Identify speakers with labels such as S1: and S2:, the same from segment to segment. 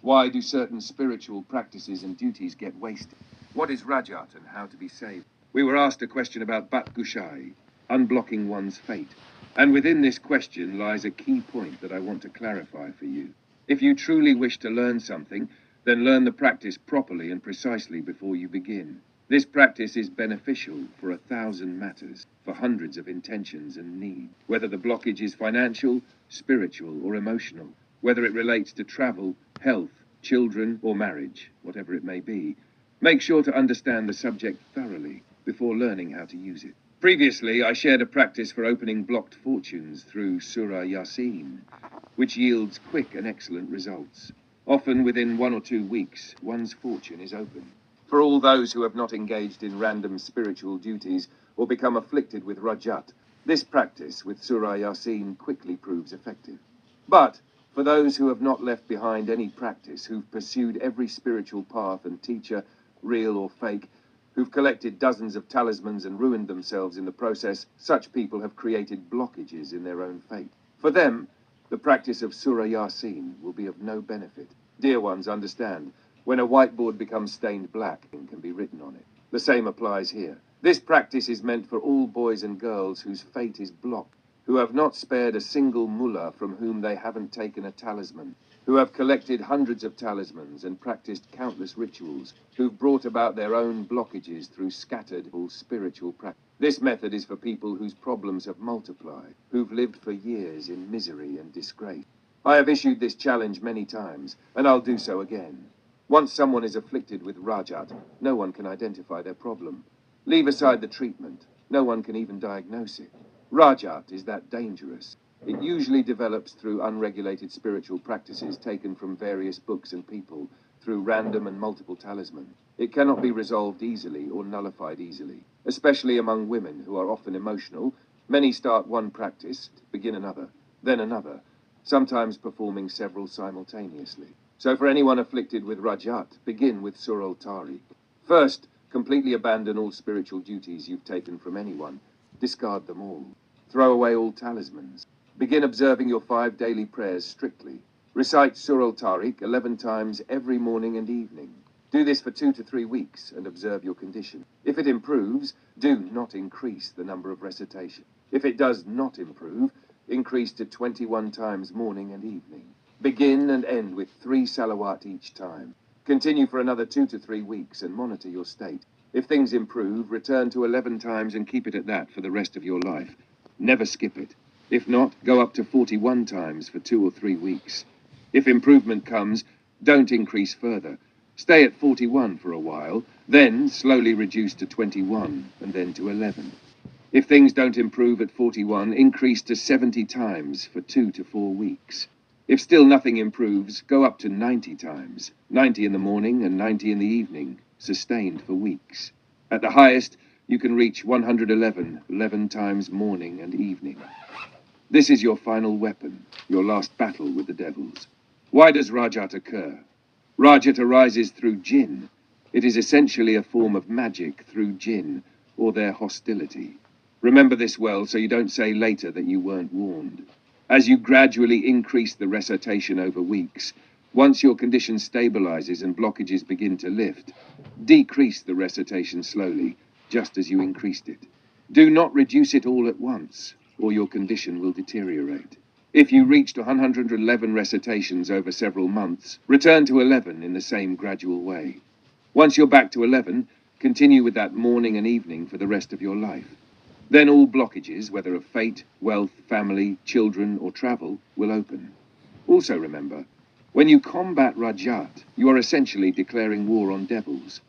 S1: Why do certain spiritual practices and duties get wasted? What is Rajat and how to be saved? We were asked a question about Bat Gushai, unblocking one's fate. And within this question lies a key point that I want to clarify for you. If you truly wish to learn something, then learn the practice properly and precisely before you begin. This practice is beneficial for 1,000 matters, for hundreds of intentions and needs, whether the blockage is financial, spiritual, or emotional, whether it relates to travel, health, children, or marriage, whatever it may be. Make sure to understand the subject thoroughly before learning how to use it. Previously, I shared a practice for opening blocked fortunes through Surah Yasin, which yields quick and excellent results. Often within 1 or 2 weeks, one's fortune is open. For all those who have not engaged in random spiritual duties or become afflicted with Rejjat, this practice with Surah Yasin quickly proves effective. But for those who have not left behind any practice, who've pursued every spiritual path and teacher, real or fake, who've collected dozens of talismans and ruined themselves in the process, such people have created blockages in their own fate. For them, the practice of Surah Yasin will be of no benefit. Dear ones, understand, when a whiteboard becomes stained black, it can be written on it. The same applies here. This practice is meant for all boys and girls whose fate is blocked, who have not spared a single mullah from whom they haven't taken a talisman, who have collected hundreds of talismans and practiced countless rituals, who've brought about their own blockages through scattered spiritual practice. This method is for people whose problems have multiplied, who've lived for years in misery and disgrace. I have issued this challenge many times, and I'll do so again. Once someone is afflicted with Rajat, no one can identify their problem. Leave aside the treatment. No one can even diagnose it. Rajat is that dangerous. It usually develops through unregulated spiritual practices taken from various books and people, through random and multiple talismans. It cannot be resolved easily or nullified easily, especially among women who are often emotional. Many start one practice, begin another, then another, sometimes performing several simultaneously. So for anyone afflicted with Rajat, begin with Surah Al-Tariq. First, completely abandon all spiritual duties you've taken from anyone. Discard them all. Throw away all talismans. Begin observing your 5 daily prayers strictly. Recite Surah Al-Tariq 11 times every morning and evening. Do this for 2 to 3 weeks and observe your condition. If it improves, do not increase the number of recitations. If it does not improve, increase to 21 times morning and evening. Begin and end with 3 salawat each time. Continue for another 2 to 3 weeks and monitor your state. If things improve, return to 11 times and keep it at that for the rest of your life. Never skip it. If not, go up to 41 times for 2 or 3 weeks. If improvement comes, don't increase further. Stay at 41 for a while, then slowly reduce to 21 and then to 11. If things don't improve at 41, increase to 70 times for 2 to 4 weeks. If still nothing improves, go up to 90 times, 90 in the morning and 90 in the evening, sustained for weeks. At the highest, you can reach 111, 11 times morning and evening. This is your final weapon, your last battle with the devils. Why does Rajat occur? Rajat arises through jinn. It is essentially a form of magic through jinn, or their hostility. Remember this well so you don't say later that you weren't warned. As you gradually increase the recitation over weeks, once your condition stabilizes and blockages begin to lift, decrease the recitation slowly, just as you increased it. Do not reduce it all at once, or your condition will deteriorate. If you reached 111 recitations over several months, return to 11 in the same gradual way. Once you're back to 11, continue with that morning and evening for the rest of your life. Then all blockages, whether of fate, wealth, family, children, or travel, will open. Also remember, when you combat Rajat, you are essentially declaring war on devils.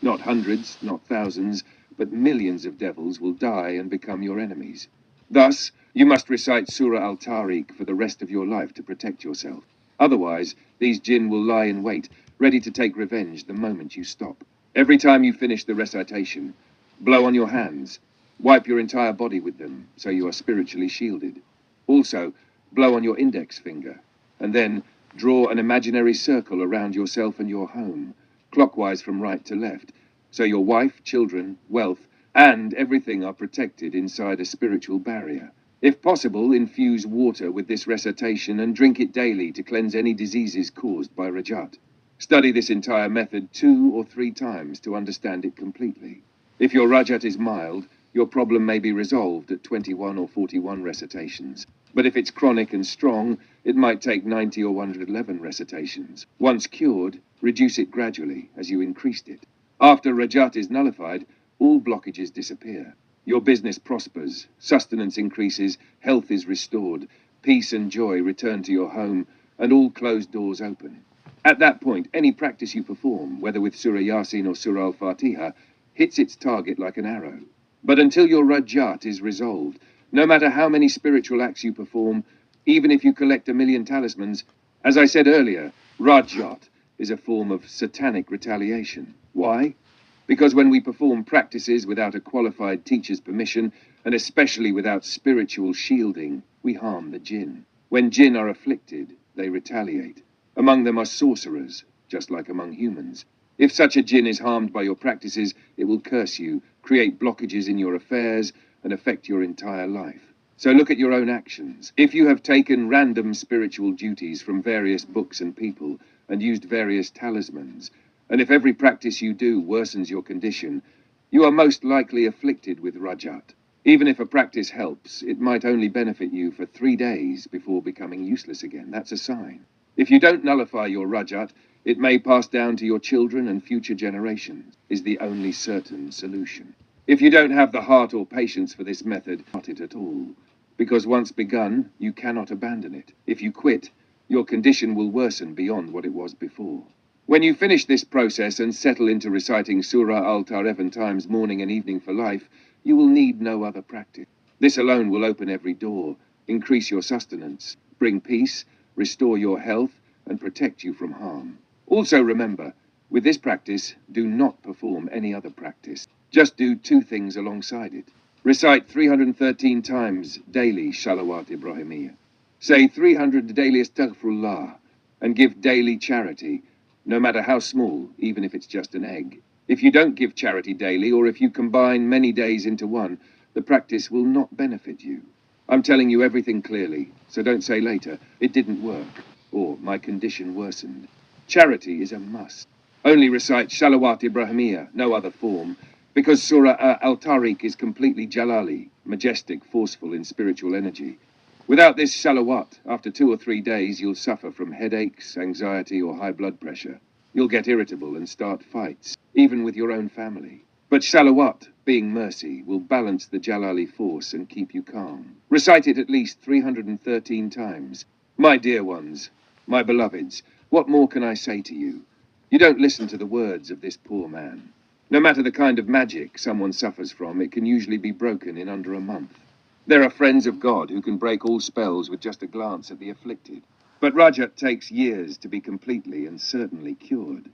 S1: Not hundreds, not thousands, but millions of devils will die and become your enemies. Thus, you must recite Surah Al-Tariq for the rest of your life to protect yourself. Otherwise, these jinn will lie in wait, ready to take revenge the moment you stop. Every time you finish the recitation, blow on your hands. Wipe your entire body with them, so you are spiritually shielded. Also, blow on your index finger, and then draw an imaginary circle around yourself and your home, clockwise from right to left, so your wife, children, wealth, and everything are protected inside a spiritual barrier. If possible, infuse water with this recitation and drink it daily to cleanse any diseases caused by Rejjat. Study this entire method 2 or 3 times to understand it completely. If your Rejjat is mild, your problem may be resolved at 21 or 41 recitations. But if it's chronic and strong, it might take 90 or 111 recitations. Once cured, reduce it gradually as you increased it. After Rejjat is nullified, all blockages disappear. Your business prospers, sustenance increases, health is restored, peace and joy return to your home, and all closed doors open. At that point, any practice you perform, whether with Surah Yasin or Surah Al-Fatiha, hits its target like an arrow. But until your Rejjat is resolved, no matter how many spiritual acts you perform, even if you collect 1,000,000 talismans, as I said earlier, Rejjat is a form of satanic retaliation. Why? Because when we perform practices without a qualified teacher's permission, and especially without spiritual shielding, we harm the jinn. When jinn are afflicted, they retaliate. Among them are sorcerers, just like among humans. If such a jinn is harmed by your practices, it will curse you, create blockages in your affairs, and affect your entire life. So look at your own actions. If you have taken random spiritual duties from various books and people, and used various talismans, and if every practice you do worsens your condition, you are most likely afflicted with Rejjat. Even if a practice helps, it might only benefit you for 3 days before becoming useless again. That's a sign. If you don't nullify your Rejjat, it may pass down to your children and future generations, is the only certain solution. If you don't have the heart or patience for this method, not it at all. Because once begun, you cannot abandon it. If you quit, your condition will worsen beyond what it was before. When you finish this process and settle into reciting Surah Al-11 times morning and evening for life, you will need no other practice. This alone will open every door, increase your sustenance, bring peace, restore your health, and protect you from harm. Also remember, with this practice, do not perform any other practice. Just do 2 things alongside it. Recite 313 times daily Shalawat Ibrahimiyya. Say 300 daily Astaghfirullah, and give daily charity, no matter how small, even if it's just an egg. If you don't give charity daily, or if you combine many days into one, the practice will not benefit you. I'm telling you everything clearly, so don't say later, it didn't work, or my condition worsened. Charity is a must. Only recite Shalawat Ibrahimiyya, no other form, because Surah Al-Tariq is completely Jalali, majestic, forceful in spiritual energy. Without this Shalawat, after 2 or 3 days, you'll suffer from headaches, anxiety, or high blood pressure. You'll get irritable and start fights, even with your own family. But Shalawat, being mercy, will balance the Jalali force and keep you calm. Recite it at least 313 times. My dear ones, my beloveds, what more can I say to you? You don't listen to the words of this poor man. No matter the kind of magic someone suffers from, it can usually be broken in under a month. There are friends of God who can break all spells with just a glance at the afflicted. But Rejjat takes years to be completely and certainly cured.